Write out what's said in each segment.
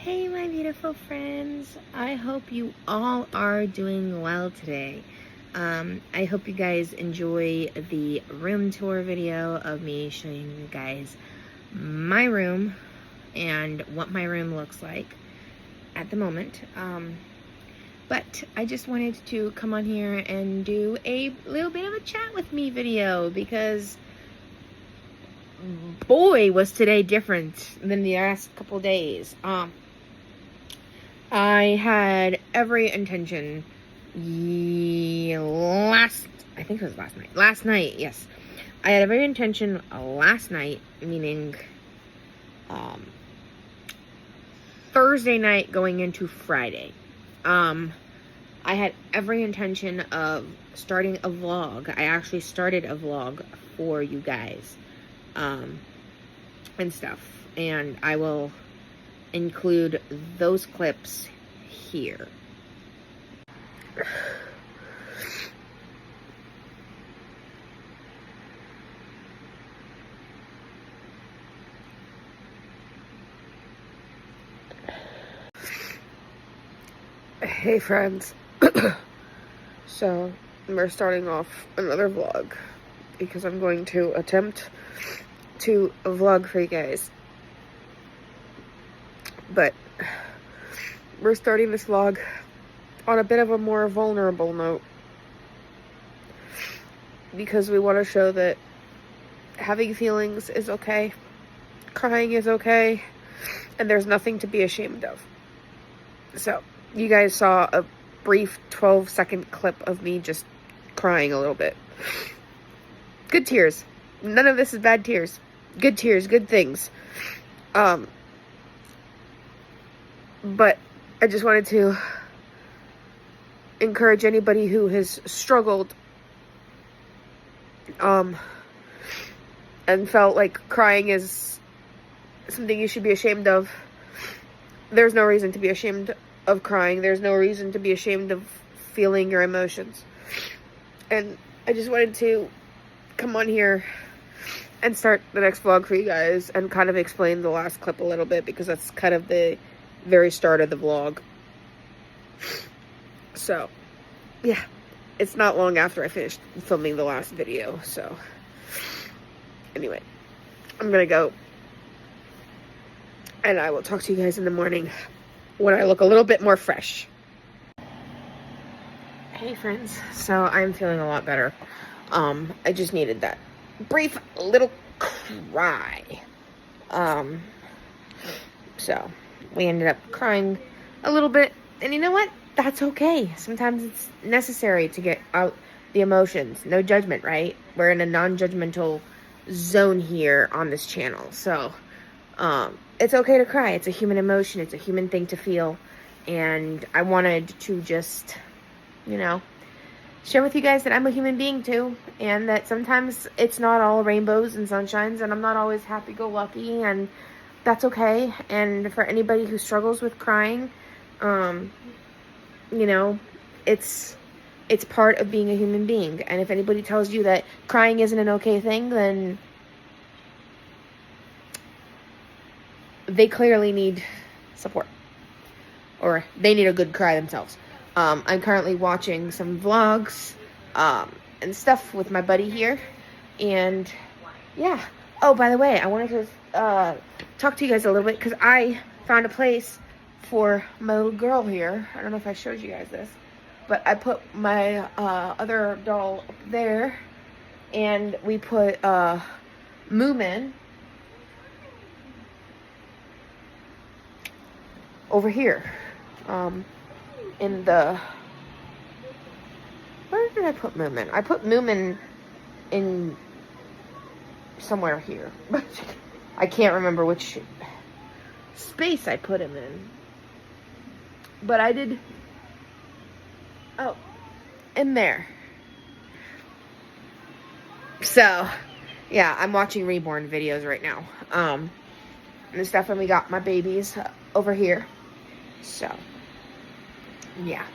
Hey my beautiful friends, I hope you all are doing well today. I hope you guys enjoy the room tour video of me showing you guys my room and what my room looks like at the moment. But I just wanted to come on here and do a little bit of a chat with me video because boy was today different than the last couple days. I had every intention I think it was last night, yes. I had every intention last night, meaning Thursday night going into Friday. I had every intention of starting a vlog. I actually started a vlog for you guys and stuff, and I will include those clips here. Hey friends, so we're starting off another vlog because I'm going to attempt to vlog for you guys. But we're starting this vlog on a bit of a more vulnerable note because we want to show that having feelings is okay, crying is okay, and there's nothing to be ashamed of. So, you guys saw a brief 12-second clip of me just crying a little bit. Good tears. None of this is bad tears. Good tears, good things. But I just wanted to encourage anybody who has struggled and felt like crying is something you should be ashamed of. There's no reason to be ashamed of crying. There's no reason to be ashamed of feeling your emotions. And I just wanted to come on here and start the next vlog for you guys and kind of explain the last clip a little bit because that's kind of the very start of the vlog. So, yeah, it's not long after I finished filming the last video, so anyway, I'm gonna go and I will talk to you guys in the morning when I look a little bit more fresh. Hey friends, so I'm feeling a lot better. I just needed that brief little cry. So we ended up crying a little bit, and you know what? That's okay. Sometimes it's necessary to get out the emotions. No judgment, right? We're in a non-judgmental zone here on this channel. So, it's okay to cry. It's a human emotion. It's a human thing to feel. And I wanted to just, share with you guys that I'm a human being too. And that sometimes it's not all rainbows and sunshines. And I'm not always happy-go-lucky. And that's okay. And for anybody who struggles with crying, it's part of being a human being. And if anybody tells you that crying isn't an okay thing, then they clearly need support. Or they need a good cry themselves. I'm currently watching some vlogs and stuff with my buddy here. And yeah. Oh, by the way, I wanted to talk to you guys a little bit because I found a place for my little girl here. I don't know if I showed you guys this, but I put my other doll up there, and we put Moomin over here. In the, where did I put Moomin? I put Moomin in somewhere here, but I can't remember which space I put him in. But I did, in there. So, yeah, I'm watching Reborn videos right now. And stuff, and we got my babies over here. So, yeah.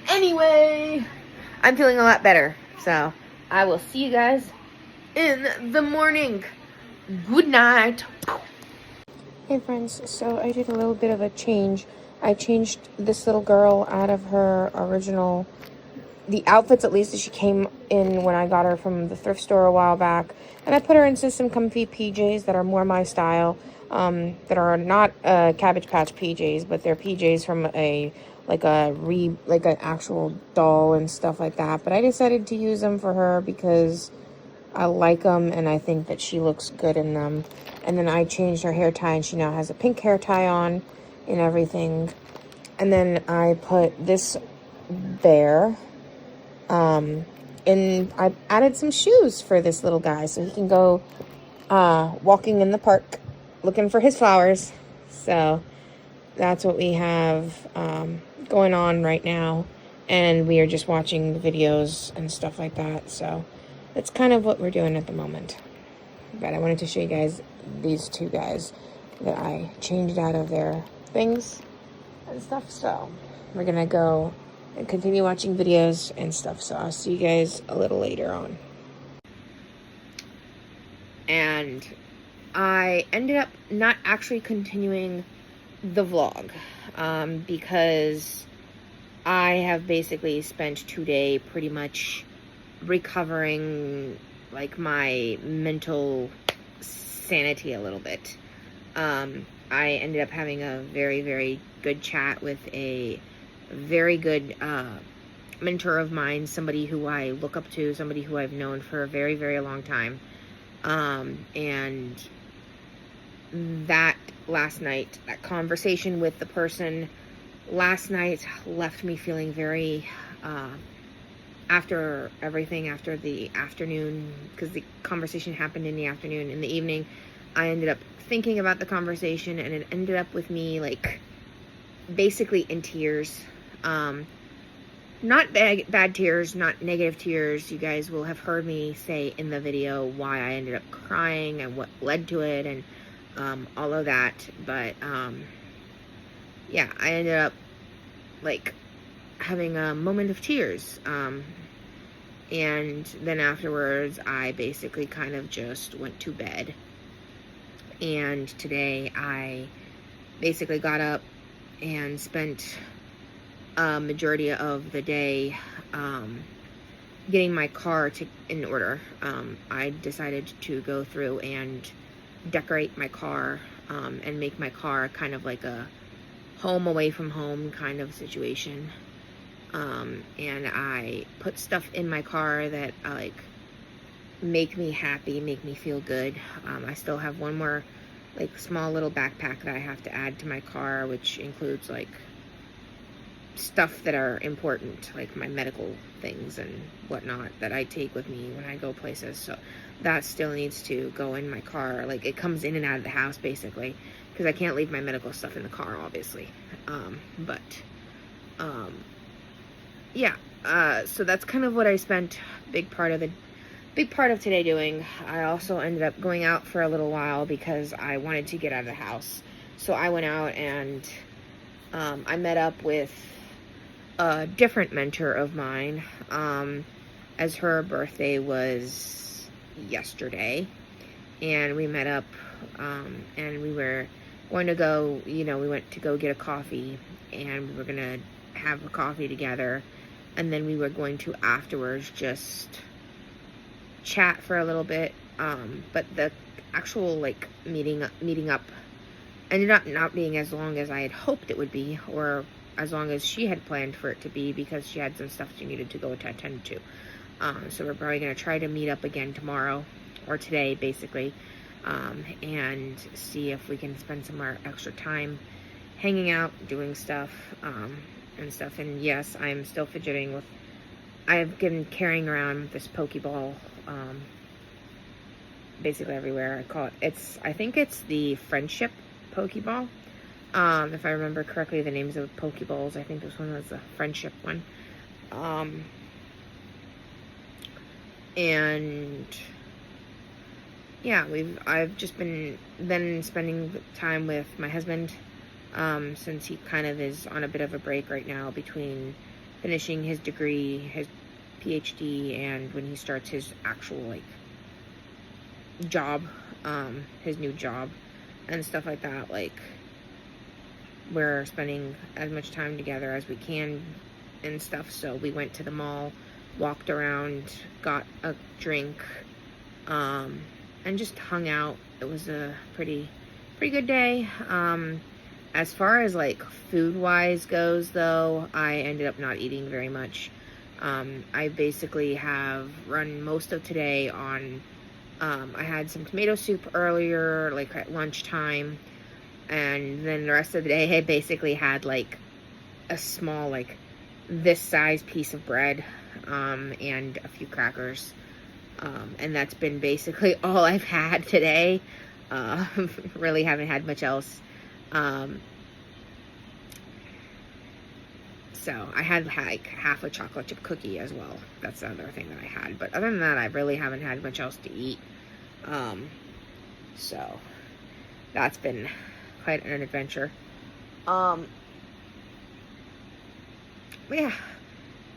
Anyway, I'm feeling a lot better. So, I will see you guys in the morning. Good night. Hey friends, so I did a little bit of a change. I changed this little girl out of her original, the outfits at least that she came in when I got her from the thrift store a while back. And I put her into some comfy PJs that are more my style, that are not Cabbage Patch PJs, but they're PJs from like an actual doll and stuff like that. But I decided to use them for her because I like them and I think that she looks good in them. And then I changed her hair tie and she now has a pink hair tie on and everything. And then I put this there. And I added some shoes for this little guy so he can go walking in the park looking for his flowers. So that's what we have going on right now. And we are just watching the videos and stuff like that. So that's kind of what we're doing at the moment. But I wanted to show you guys these two guys that I changed out of their things and stuff. So we're going to go and continue watching videos and stuff. So I'll see you guys a little later on. And I ended up not actually continuing the vlog because I have basically spent today pretty much recovering like my mental sanity a little bit. I ended up having a very, very good chat with a very good mentor of mine, somebody who I look up to, somebody who I've known for a very, very long time. And that last night, that conversation with the person last night left me feeling very, after everything, after the afternoon, because the conversation happened in the afternoon, in the evening, I ended up thinking about the conversation and it ended up with me like basically in tears. Not bad tears, not negative tears. You guys will have heard me say in the video why I ended up crying and what led to it and all of that. But yeah, I ended up like having a moment of tears. And then afterwards, I basically kind of just went to bed. And today I basically got up and spent a majority of the day getting my car in order. I decided to go through and decorate my car and make my car kind of like a home away from home kind of situation. And I put stuff in my car that like make me happy, make me feel good. I still have one more like small little backpack that I have to add to my car, which includes like stuff that are important, like my medical things and whatnot that I take with me when I go places. So that still needs to go in my car. Like it comes in and out of the house basically, because I can't leave my medical stuff in the car, obviously. Yeah. So that's kind of what I spent big part of today doing. I also ended up going out for a little while because I wanted to get out of the house. So I went out and I met up with a different mentor of mine, as her birthday was yesterday, and we met up, and we were going to go, we went to go get a coffee, and we were going to have a coffee together, and then we were going to afterwards just chat for a little bit, but the actual, like, meeting up ended up not being as long as I had hoped it would be, or as long as she had planned for it to be, because she had some stuff she needed to go to attend to. So we're probably going to try to meet up again tomorrow, or today, basically, and see if we can spend some more extra time hanging out, doing stuff, and stuff. And yes, I'm still fidgeting with, I've been carrying around this Pokeball, basically everywhere. I think it's the Friendship Pokeball. If I remember correctly, the names of the Pokeballs, I think this one was the Friendship one. And yeah, I've just been then spending time with my husband, since he kind of is on a bit of a break right now between finishing his degree, his PhD, and when he starts his actual like job, his new job. and stuff like that. Like, we're spending as much time together as we can and stuff. So we went to the mall, walked around, got a drink, and just hung out. It was a pretty good day. As far as like food wise goes though, I ended up not eating very much. I basically have run most of today on, I had some tomato soup earlier, like at lunchtime, and then the rest of the day I basically had like a small, like this size piece of bread, and a few crackers, and that's been basically all I've had today. Really haven't had much else. So I had like half a chocolate chip cookie as well. That's the other thing that I had. But other than that, I really haven't had much else to eat. So that's been quite an adventure. But yeah,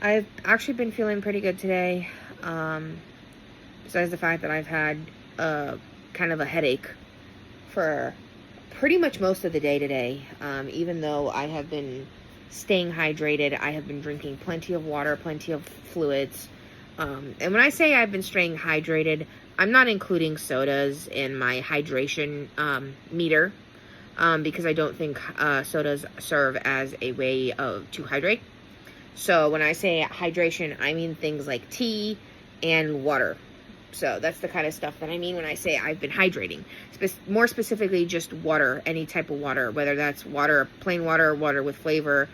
I've actually been feeling pretty good today. Besides the fact that I've had kind of a headache for pretty much most of the day today. Even though I have been staying hydrated, I have been drinking plenty of water, plenty of fluids. And when I say I've been staying hydrated, I'm not including sodas in my hydration meter, because I don't think sodas serve as a way to hydrate. So when I say hydration, I mean things like tea and water. So that's the kind of stuff that I mean when I say I've been hydrating. More specifically, just water, any type of water, whether that's water, plain water, water with flavor,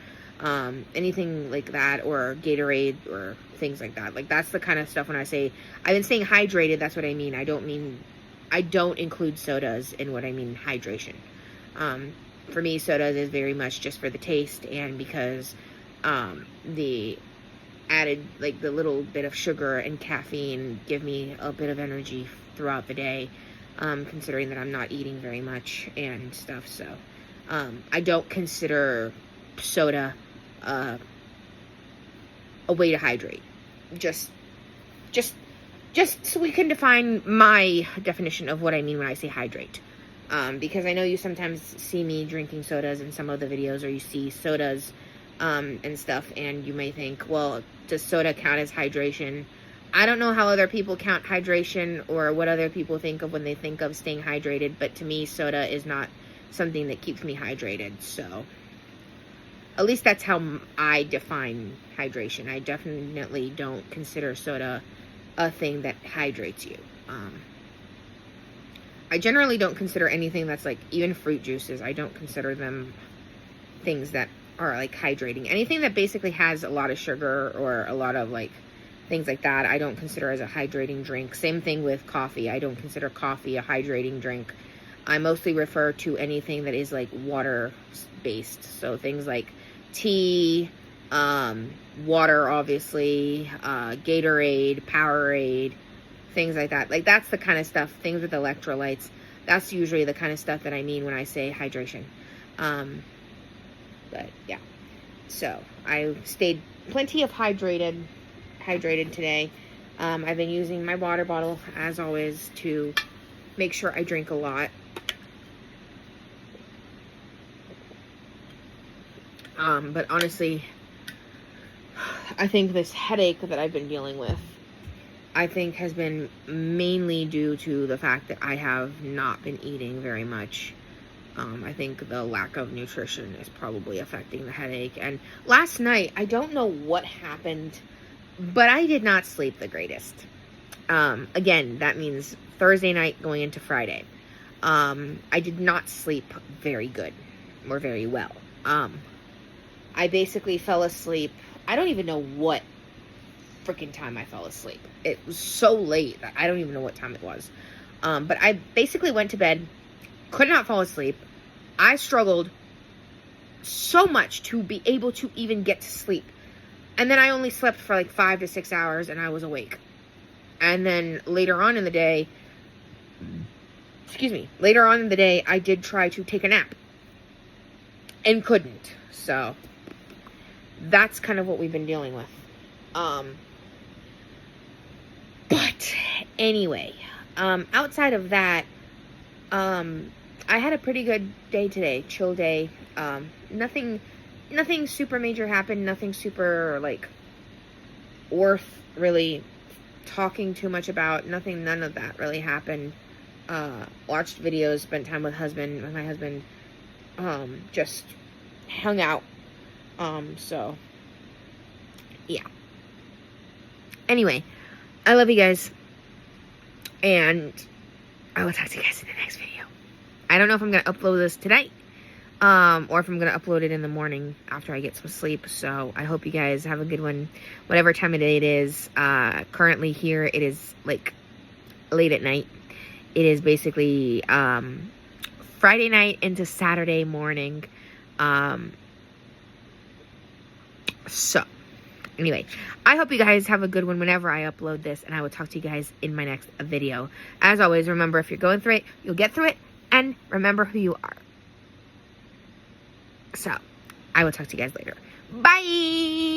anything like that, or Gatorade, or things like that. Like, that's the kind of stuff when I say I've been staying hydrated, that's what I mean. I don't include sodas in what I mean hydration. For me, sodas is very much just for the taste, and because the added, like, the little bit of sugar and caffeine give me a bit of energy throughout the day, considering that I'm not eating very much and stuff. So I don't consider soda a way to hydrate. Just so we can define my definition of what I mean when I say hydrate. Because I know you sometimes see me drinking sodas in some of the videos, or you see sodas and stuff, and you may think, well, does soda count as hydration? I don't know how other people count hydration, or what other people think of when they think of staying hydrated, but to me, soda is not something that keeps me hydrated. So at least that's how I define hydration. I definitely don't consider soda a thing that hydrates you. I generally don't consider anything that's like, even fruit juices, I don't consider them things that are like hydrating. Anything that basically has a lot of sugar or a lot of like things like that, I don't consider as a hydrating drink. Same thing with coffee. I don't consider coffee a hydrating drink. I mostly refer to anything that is like water based. So things like tea, water, obviously, Gatorade, Powerade, things like that. Like, that's the kind of stuff, things with electrolytes. That's usually the kind of stuff that I mean when I say hydration. But yeah, so I stayed plenty of hydrated today. I've been using my water bottle as always to make sure I drink a lot. But honestly, I think this headache that I've been dealing with, I think has been mainly due to the fact that I have not been eating very much. I think the lack of nutrition is probably affecting the headache. And last night, I don't know what happened, but I did not sleep the greatest. Again, that means Thursday night going into Friday. I did not sleep very good or very well. I basically fell asleep. I don't even know what freaking time I fell asleep. It was so late that I don't even know what time it was. But I basically went to bed, could not fall asleep. I struggled so much to be able to even get to sleep. And then I only slept for like 5 to 6 hours and I was awake. And then later on in the day, I did try to take a nap and couldn't. So that's kind of what we've been dealing with. But anyway, outside of that, I had a pretty good day today, chill day. Nothing super major happened, nothing super, like, worth really talking too much about, none of that really happened. Watched videos, spent time with my husband, just hung out. So, yeah. Anyway, I love you guys, and I will talk to you guys in the next video. I don't know if I'm going to upload this tonight, or if I'm going to upload it in the morning after I get some sleep. So I hope you guys have a good one, whatever time of day it is. Currently here, it is like late at night. It is basically Friday night into Saturday morning. So anyway, I hope you guys have a good one whenever I upload this, and I will talk to you guys in my next video. As always, remember, if you're going through it, you'll get through it, and remember who you are. So, I will talk to you guys later. Bye!